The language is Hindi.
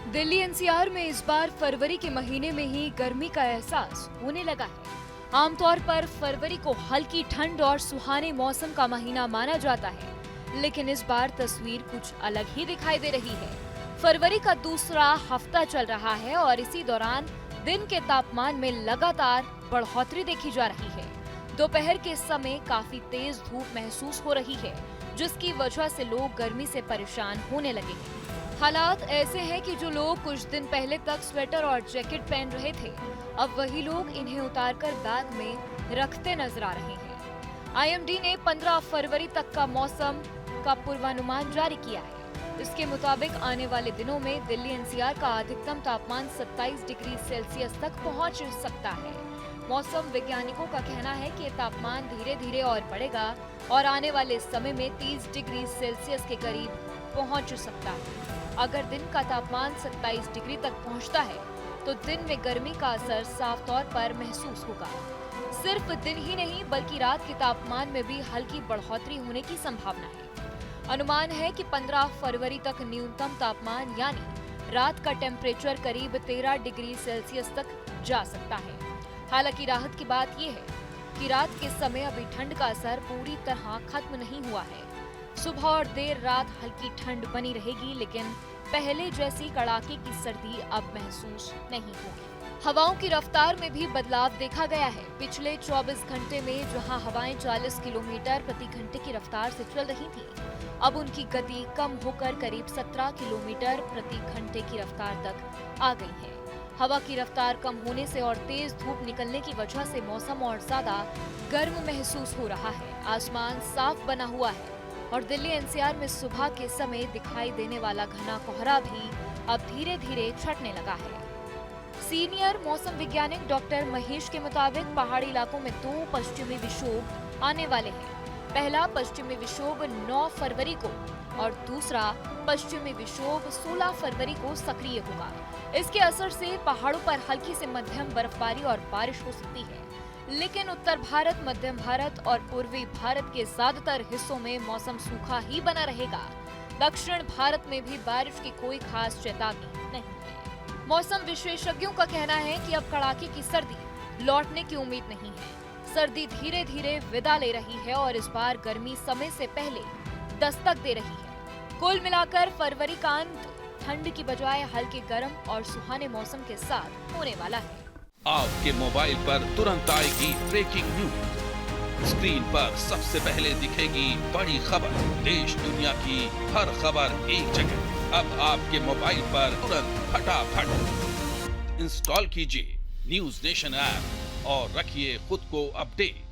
दिल्ली एनसीआर में इस बार फरवरी के महीने में ही गर्मी का एहसास होने लगा है। आमतौर पर फरवरी को हल्की ठंड और सुहाने मौसम का महीना माना जाता है, लेकिन इस बार तस्वीर कुछ अलग ही दिखाई दे रही है। फरवरी का दूसरा हफ्ता चल रहा है और इसी दौरान दिन के तापमान में लगातार बढ़ोतरी देखी जा रही है। दोपहर के समय काफी तेज धूप महसूस हो रही है, जिसकी वजह से लोग गर्मी से परेशान होने लगे हैं। हालात ऐसे हैं कि जो लोग कुछ दिन पहले तक स्वेटर और जैकेट पहन रहे थे, अब वही लोग इन्हें उतारकर बैग में रखते नजर आ रहे हैं। आईएमडी ने 15 फरवरी तक का मौसम का पूर्वानुमान जारी किया है। इसके मुताबिक आने वाले दिनों में दिल्ली एनसीआर का अधिकतम तापमान 27 डिग्री सेल्सियस तक पहुंच सकता है। मौसम वैज्ञानिकों का कहना है कि तापमान धीरे धीरे और बढ़ेगा और आने वाले समय में 30 डिग्री सेल्सियस के करीब पहुंच सकता है। अगर दिन का तापमान 27 डिग्री तक पहुंचता है, तो दिन में गर्मी का असर साफ तौर पर महसूस होगा। सिर्फ दिन ही नहीं, बल्कि रात के तापमान में भी हल्की बढ़ोतरी होने की संभावना है। अनुमान है कि 15 फरवरी तक न्यूनतम तापमान यानी रात का टेम्परेचर करीब 13 डिग्री सेल्सियस तक जा सकता है। हालांकि राहत की बात यह है कि रात के समय अभी ठंड का असर पूरी तरह खत्म नहीं हुआ है। सुबह और देर रात हल्की ठंड बनी रहेगी, लेकिन पहले जैसी कड़ाके की सर्दी अब महसूस नहीं होगी। हवाओं की रफ्तार में भी बदलाव देखा गया है। पिछले 24 घंटे में जहां हवाएं 40 किलोमीटर प्रति घंटे की रफ्तार से चल रही थीं, अब उनकी गति कम होकर करीब 17 किलोमीटर प्रति घंटे की रफ्तार तक आ गई है। हवा की रफ्तार कम होने से और तेज धूप निकलने की वजह से मौसम और ज्यादा गर्म महसूस हो रहा है। आसमान साफ बना हुआ है और दिल्ली एनसीआर में सुबह के समय दिखाई देने वाला घना कोहरा भी अब धीरे धीरे छटने लगा है। सीनियर मौसम वैज्ञानिक डॉक्टर महेश के मुताबिक पहाड़ी इलाकों में 2 पश्चिमी विक्षोभ आने वाले हैं। पहला पश्चिमी विक्षोभ 9 फरवरी को और दूसरा पश्चिमी विक्षोभ 16 फरवरी को सक्रिय होगा। इसके असर से पहाड़ों पर हल्की से मध्यम बर्फबारी और बारिश हो सकती है, लेकिन उत्तर भारत, मध्य भारत और पूर्वी भारत के ज्यादातर हिस्सों में मौसम सूखा ही बना रहेगा। दक्षिण भारत में भी बारिश की कोई खास चेतावनी नहीं है। मौसम विशेषज्ञों का कहना है कि अब कड़ाके की सर्दी लौटने की उम्मीद नहीं है। सर्दी धीरे धीरे विदा ले रही है और इस बार गर्मी समय से पहले दस्तक दे रही है। कुल मिलाकर फरवरी का अंत ठंड की बजाय हल्के गर्म और सुहाने मौसम के साथ होने वाला है। आपके मोबाइल पर तुरंत आएगी ब्रेकिंग न्यूज। स्क्रीन पर सबसे पहले दिखेगी बड़ी खबर। देश दुनिया की हर खबर एक जगह। अब आपके मोबाइल पर तुरंत फटाफट इंस्टॉल कीजिए न्यूज नेशन ऐप और रखिए खुद को अपडेट।